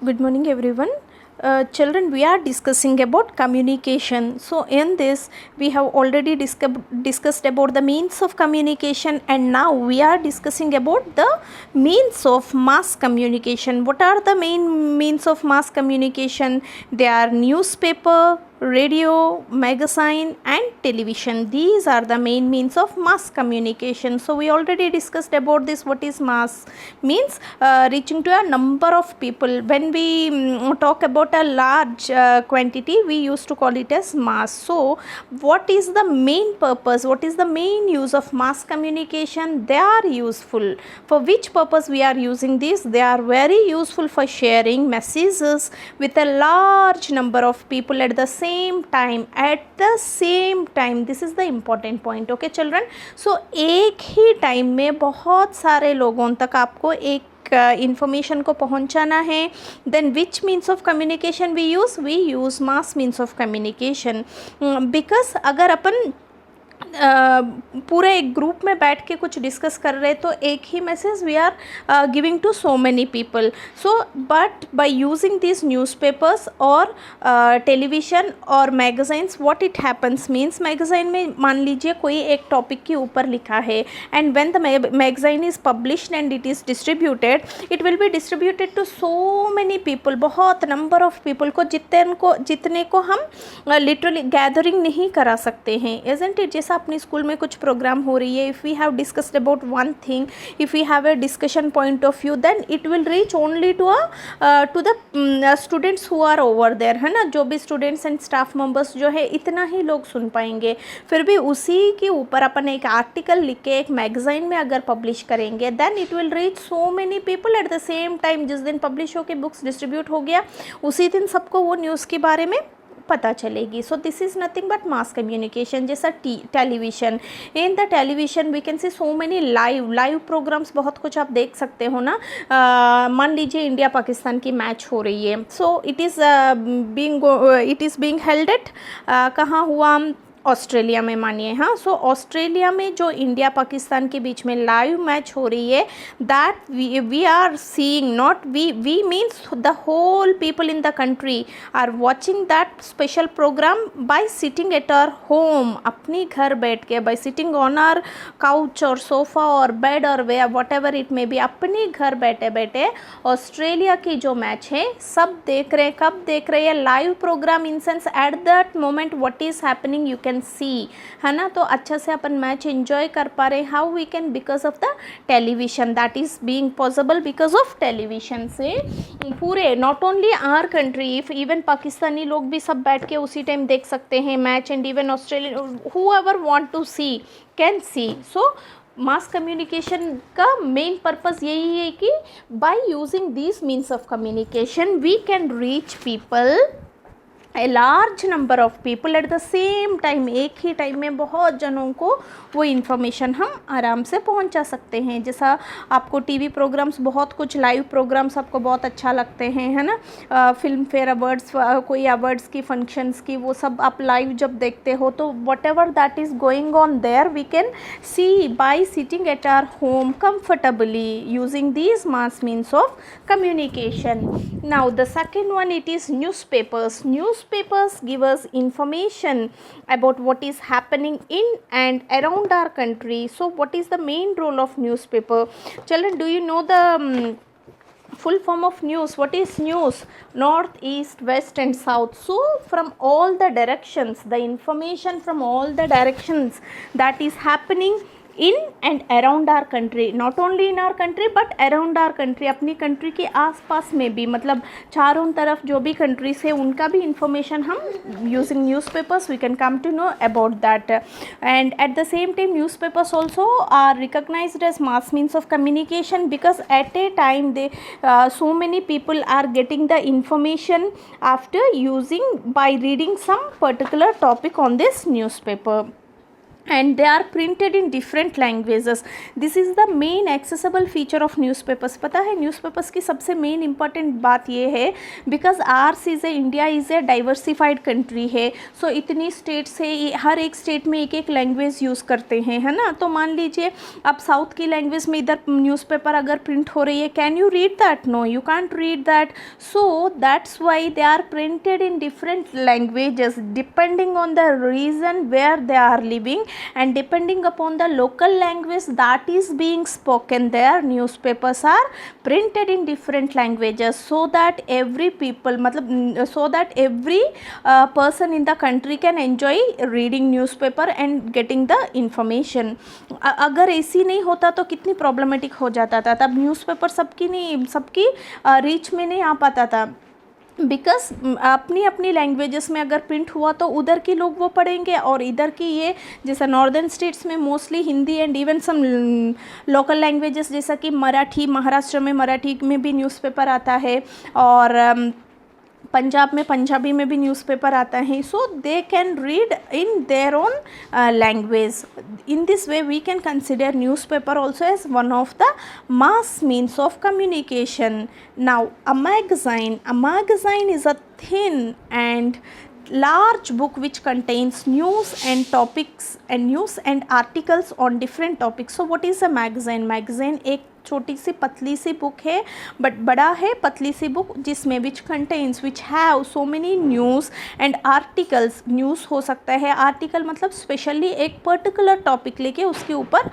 Good morning, everyone. Children, we are discussing about communication. So, in this, we have already discussed about the means of communication, and now we are discussing about the means of mass communication. What are the main means of mass communication? They are newspaper, radio, magazine, and television. These are the main means of mass communication. So we already discussed about this. What is mass? Means reaching to a number of people. When we talk about a large quantity, we used to call it as mass. So what is the main purpose? What is the main use of mass communication? They are useful. For which purpose we are using this? They are very useful for sharing messages with a large number of people at the same time. This is the important point. Okay children, so एक ही time में बहुत सारे लोगों तक आपको एक information को पहुंचाना है. Then which means of communication we use mass means of communication. Because अगर अपन पूरे एक ग्रुप में बैठ के कुछ डिस्कस कर रहे तो एक ही message we are giving to so many people. So but by using this newspapers और टेलीविज़न और magazines what it happens means magazine में मान लीजिए कोई एक टॉपिक के ऊपर लिखा है and when the magazine is published and it is distributed, it will be distributed to so many people. बहुत नंबर ऑफ पीपल को जितने को हम लिटरली गैदरिंग नहीं करा सकते हैं. Isn't it? जैसा अपनी स्कूल में कुछ प्रोग्राम हो रही है, if we have discussed about one thing, if we have a discussion point of view, then it will reach only to the students who are over there, है ना. जो भी स्टूडेंट्स एंड स्टाफ मेंबर्स जो है इतना ही लोग सुन पाएंगे. फिर भी उसी के ऊपर अपन एक आर्टिकल लिख के एक मैगज़ाइन में अगर पब्लिश करेंगे then it will reach so many people at the same time. जिस दिन पब्लिश होकर बुक्स डिस्ट्रीब्यूट हो गया उसी दिन सबको वो न्यूज़ के बारे में पता चलेगी. So this is nothing but mass communication. जैसा television, in the television we can see so many live programmes. बहुत कुछ आप देख सकते हो ना. मान लीजिए इंडिया पाकिस्तान की मैच हो रही है. So it is being held at कहाँ हुआ? ऑस्ट्रेलिया में मानिए. हाँ, सो ऑस्ट्रेलिया में जो इंडिया पाकिस्तान के बीच में लाइव मैच हो रही है, that we are seeing, not we means the whole people in the country are watching that special program by sitting at our home. अपनी घर बैठ के, by sitting on our couch और सोफा और bed और way whatever it may be, अपनी घर बैठे बैठे ऑस्ट्रेलिया की जो मैच है सब देख रहे हैं. कब देख रहे हैं? Live program. In sense at that moment what is happening you can see, है ना. तो अच्छा से अपन मैच एंजॉय कर पा रहे. How we can? Because of the television. That is being possible because of television से पूरे not only our country, if even Pakistani लोग भी सब बैठ के उसी टाइम देख सकते हैं match and even Australian whoever want to see can see. So mass communication का मेन पर्पज़ यही है कि by using this means of communication we can reach people, a large number of people at the same time. एक ही time में बहुत जनों को वो इन्फॉर्मेशन हम आराम से पहुंचा सकते हैं. जैसा आपको टीवी प्रोग्राम्स, बहुत कुछ लाइव प्रोग्राम्स आपको बहुत अच्छा लगते हैं, है ना. फिल्म फेयर अवार्ड्स, कोई अवार्ड्स की फंक्शंस की, वो सब आप लाइव जब देखते हो तो whatever that is going on there we can see by sitting at our home comfortably using these mass means of communication. Now the second one, it is newspapers. Newspapers give us information about what is happening in and around our country. So what is the main role of newspaper? Children, do you know the full form of news? What is news? North, east, west and south. So from all the directions, the information from all the directions that is happening in and around our country, not only in our country but around our country. अपनी country के आसपास में भी, मतलब चारों तरफ जो भी कंट्रीज है उनका भी इंफॉर्मेशन हम using newspapers we can come to know about that. And at the same time newspapers also are recognized as mass means of communication because at a time they so many people are getting the information after using by reading some particular topic on this newspaper. and they are printed in different languages. This is the main accessible feature of newspapers. पता है newspapers की सबसे main important बात ये है because ours is a India is a diversified country है. So इतनी states है, हर एक स्टेट में एक एक लैंग्वेज यूज़ करते हैं, है ना. तो मान लीजिए अब साउथ की लैंग्वेज में इधर न्यूज़पेपर अगर प्रिंट हो रही है, can you read that? No, you can't read that. So that's why they are printed in different languages depending on the region where they are living and depending upon the local language that is being spoken there. Newspapers are printed in different languages so that every people मतलब so that every person in the country can enjoy reading newspaper and getting the information. अगर ऐसी नहीं होता तो कितनी problematic हो जाता था. तब न्यूज़पेपर सबकी रीच में नहीं आ पाता था बिकॉज अपनी अपनी लैंग्वेजेस में अगर प्रिंट हुआ तो उधर के लोग वो पढ़ेंगे और इधर की ये जैसा नॉर्दर्न स्टेट्स में mostly Hindi and even some local languages जैसा कि मराठी, महाराष्ट्र में मराठी में भी न्यूज़पेपर आता है और पंजाब में पंजाबी में भी न्यूज़पेपर आता है. So they can read in their own language. In this way we can consider newspaper also as one of the mass means of communication. Now a magazine is a thin and large book which contains news and topics and news and articles on different topics. So what is a magazine? Magazine एक छोटी सी पतली सी book है but बड़ा है पतली सी book जिसमें which contains which have so many news and articles. News हो सकता है, आर्टिकल मतलब स्पेशली एक पर्टिकुलर टॉपिक लेके उसके ऊपर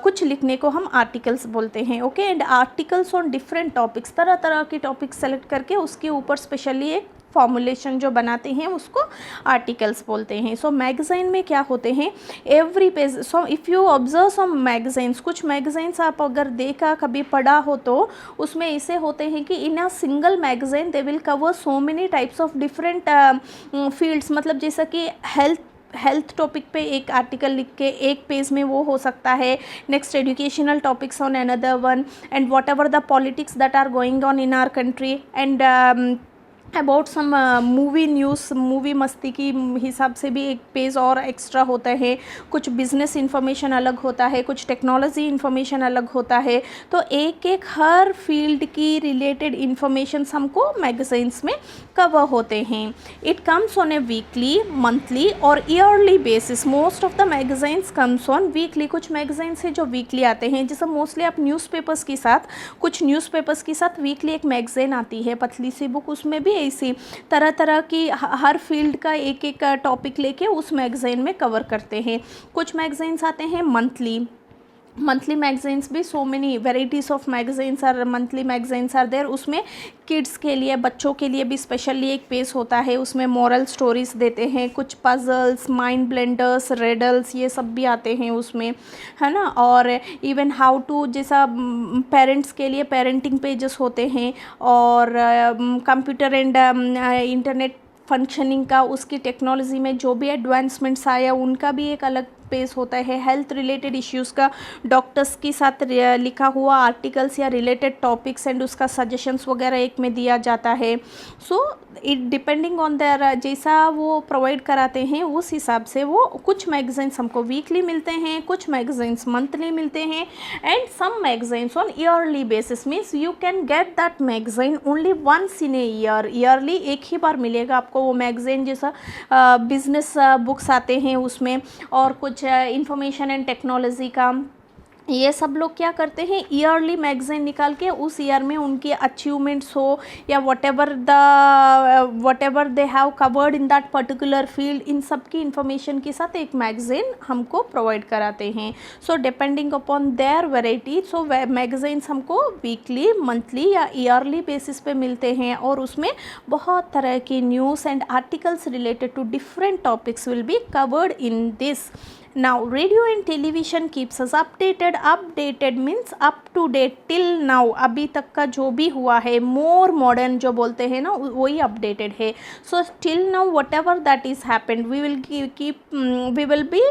कुछ लिखने को हम आर्टिकल्स बोलते हैं. Okay, and articles on different topics, तरह तरह की टॉपिक्स सेलेक्ट करके उसके ऊपर स्पेशली एक फॉर्मुलेशन जो बनाते हैं उसको आर्टिकल्स बोलते हैं. सो मैगज़ाइन में क्या होते हैं, every page. So if you observe some magazines, कुछ मैगज़ाइंस आप अगर देखा कभी पढ़ा हो तो उसमें ऐसे होते हैं कि in a single magazine they will cover so many types of different fields. मतलब जैसा कि हेल्थ टॉपिक पे एक आर्टिकल लिख के एक पेज में वो हो सकता है. Next educational topics on another one and whatever the politics that are going on in our country and about some movie news, movie मस्ती की हिसाब से भी एक पेज और एक्स्ट्रा होता है. कुछ बिजनेस इन्फॉर्मेशन अलग होता है, कुछ टेक्नोलॉजी इन्फॉर्मेशन अलग होता है. तो एक एक हर फील्ड की रिलेटेड इन्फॉर्मेशन हमको मैगज़ाइंस में कवर होते हैं. It comes on a weekly, monthly और yearly basis. Most of the magazines comes on weekly. कुछ मैगज़ाइंस हैं जो वीकली आते हैं, जैसे मोस्टली आप न्यूज़पेपर्स के साथ, कुछ न्यूज़पेपर्स के साथ वीकली एक मैगज़ाइन आती है पतली सी बुक. उसमें भी ऐसी तरह तरह की हर फील्ड का एक एक टॉपिक लेके उस मैगज़ाइन में कवर करते हैं. कुछ मैगज़ाइंस आते हैं मंथली मैगज़ाइंस भी. So many varieties of magazines are monthly magazines are there. उसमें किड्स के लिए, बच्चों के लिए भी स्पेशली एक पेज होता है. उसमें मॉरल स्टोरीज़ देते हैं, कुछ पजल्स, माइंड ब्लेंडर्स, रेडल्स, ये सब भी आते हैं उसमें, है ना. और इवन हाउ टू, जैसा पेरेंट्स के लिए पेरेंटिंग पेजेस होते हैं और कंप्यूटर एंड इंटरनेट फंक्शनिंग का, उसकी टेक्नोलॉजी में जो भी एडवांसमेंट्स आया उनका भी एक अलग पेज होता है. हेल्थ रिलेटेड इश्यूज़ का डॉक्टर्स के साथ लिखा हुआ आर्टिकल्स या रिलेटेड टॉपिक्स एंड उसका सजेशंस वगैरह एक में दिया जाता है. So it depending on their, जैसा वो प्रोवाइड कराते हैं उस हिसाब से वो कुछ मैगज़ाइंस हमको वीकली मिलते हैं, कुछ मैगज़ाइंस मंथली मिलते हैं and some magazines on yearly basis. Means you can get that magazine only once in a year. Yearly एक ही बार मिलेगा आपको वो मैगज़ाइन. जैसा बिजनेस बुक्स आते हैं उसमें और कुछ इंफॉर्मेशन एंड टेक्नोलॉजी का, ये सब लोग क्या करते हैं, ईयरली मैगज़ाइन निकाल के उस ईयर में उनकी अचीवमेंट्स हो या whatever they have covered in that particular field, इन सब की इंफॉर्मेशन के साथ एक मैगज़ाइन हमको प्रोवाइड कराते हैं. So depending upon their variety. So magazines हमको वीकली, मंथली या ईयरली बेसिस पे मिलते हैं और उसमें बहुत तरह की news and articles related to different topics will be covered in this. Now radio and television keeps us updated. Updated means up to date till now, अभी तक का जो भी हुआ है, more modern जो बोलते हैं ना वही updated है. So till now whatever that is happened, we will we will be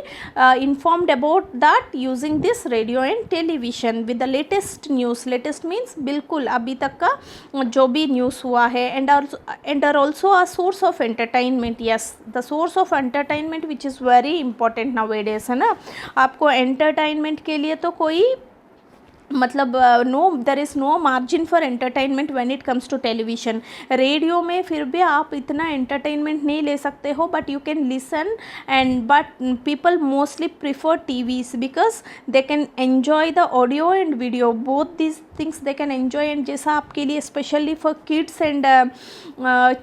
informed about that using this radio and television with the latest news. Latest means बिल्कुल अभी तक का जो भी न्यूज़ हुआ है. And are also a source of entertainment. Yes, the source of entertainment which is very important nowadays, है ना. आपको एंटरटेनमेंट के लिए तो कोई मतलब no, there is no margin for entertainment when it comes to television. Radio में फिर भी आप इतना एंटरटेनमेंट नहीं ले सकते हो, but you can listen. And but people mostly prefer TVs because they can enjoy the audio and video, both this things they can enjoy. And जैसा आपके लिए specially for kids and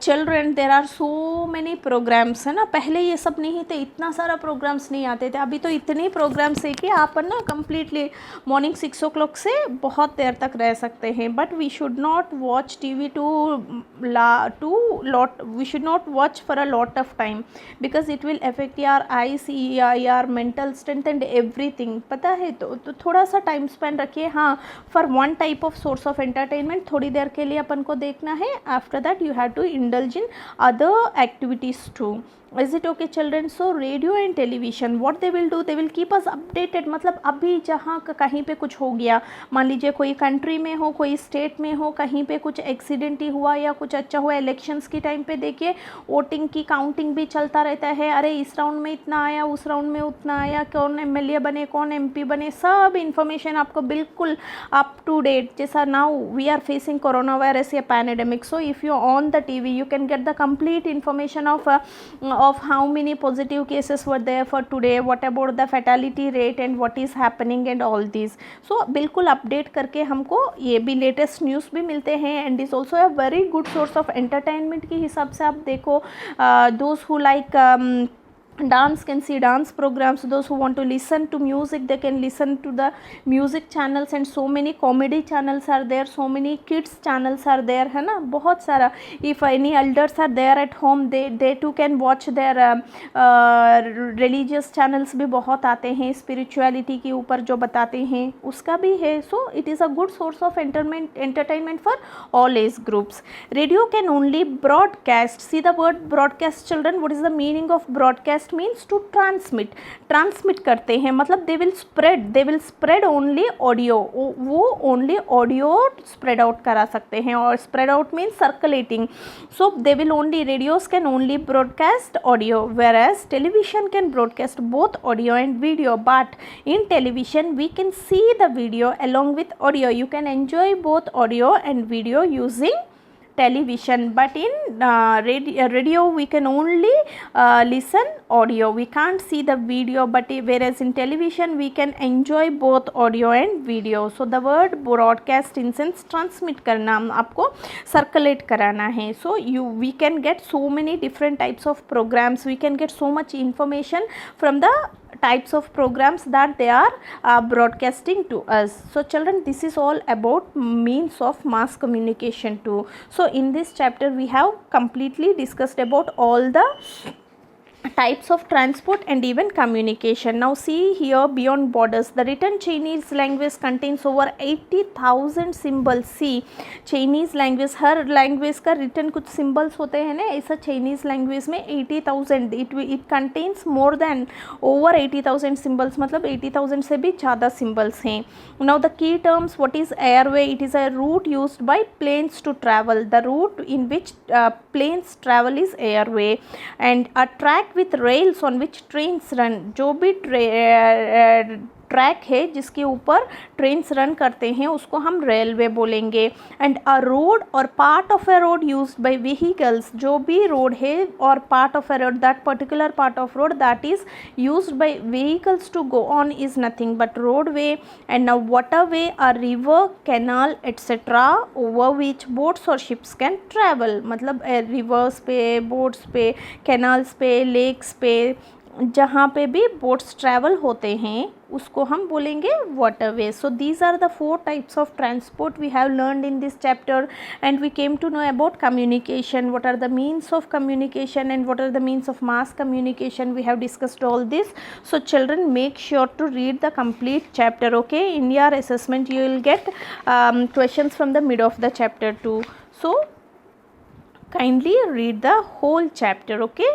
children there are so many programs, है ना. पहले ये सब नहीं थे, इतना सारा प्रोग्राम्स नहीं आते थे. अभी तो इतने प्रोग्राम्स है कि आप ना कम्प्लीटली मॉर्निंग 6 o'clock से बहुत देर तक रह सकते हैं. But we should not watch TV we should not watch for a lot of time because it will affect your eyes, your mental strength and everything. पता है तो थोड़ा सा टाइम स्पेंड रखिए. हाँ, for one type of source of entertainment थोड़ी देर के लिए अपन को देखना है. After that you have to indulge in other activities too. Is it okay children? So radio and television what they will do, they will keep us updated. मतलब अभी जहाँ कहीं पे कुछ हो गया, मान लीजिए कोई कंट्री में हो, कोई स्टेट में हो, कहीं पे कुछ एक्सीडेंट ही हुआ या कुछ अच्छा हुआ. इलेक्शंस की टाइम पे देखिए वोटिंग की काउंटिंग भी चलता रहता है. अरे इस राउंड में इतना आया, उस राउंड में उतना आया, कौन एमएलए बने, कौन एमपी बने, सब इन्फॉर्मेशन आपको बिल्कुल अप टू डेट. जैसा now we are facing corona virus या pandemic, so if you on the TV you can get the complete information of how many positive cases were there for today, what about the fatality rate and what is happening and all these. So बिल्कुल update करके हमको ये भी latest news भी मिलते हैं. And is also a very good source of entertainment के हिसाब से आप देखो. Those who like dance can see dance programs. Those who want to listen to music, they can listen to the music channels. And so many comedy channels are there, so many kids channels are there, है ना, बहुत सारा. If any elders are there at home, they too can watch their religious channels भी बहुत आते हैं, spirituality के ऊपर जो बताते हैं उसका भी है. So it is a good source of entertainment for all age groups. Radio can only broadcast. See the word broadcast children. What is the meaning of broadcast? Means to transmit करते हैं. मतलब they will spread only audio. वो only audio spread out करा सकते हैं. और spread out means circulating. So they will only, radios can only broadcast audio, whereas television can broadcast both audio and video. But in television we can see the video along with audio. You can enjoy both audio and video using television. But in radio we can only listen audio, we can't see the video. But whereas in television we can enjoy both audio and video. So the word broadcast in sense transmit करना, आपको circulate कराना है. So we can get so many different types of programs, we can get so much information from the types of programs that they are broadcasting to us. So children, this is all about means of mass communication too. So in this chapter we have completely discussed about all the types of transport and even communication. Now see here, beyond borders, the written Chinese language contains over 80,000 symbols. See, Chinese language, her language का written कुछ symbols होते हैं ना, ऐसा Chinese language में 80,000, it contains more than over 80,000 symbols. मतलब 80,000 से भी ज़्यादा symbols हैं. Now the key terms, what is airway? It is a route used by planes to travel. The route in which planes travel is airway. And a track with rails on which trains run. जो भी track है जिसके ऊपर trains run करते हैं उसको हम railway बोलेंगे. And a road or part of a road used by vehicles. जो भी रोड है और part of a road, that particular part of road that is used by vehicles to go on is nothing but roadway. And a waterway, a river, canal etcetera over which boats or ships can travel. मतलब rivers पे, boats पे, canals पे, lakes पे, जहाँ पे भी boats travel होते हैं उसको हम बोलेंगे waterway. So these are the 4 types of transport we have learned in this chapter and we came to know about communication, what are the means of communication and what are the means of mass communication. We have discussed all this. So children, make sure to read the complete chapter. Okay, in your assessment you will get questions from the mid of the chapter too. So kindly read the whole chapter. Okay.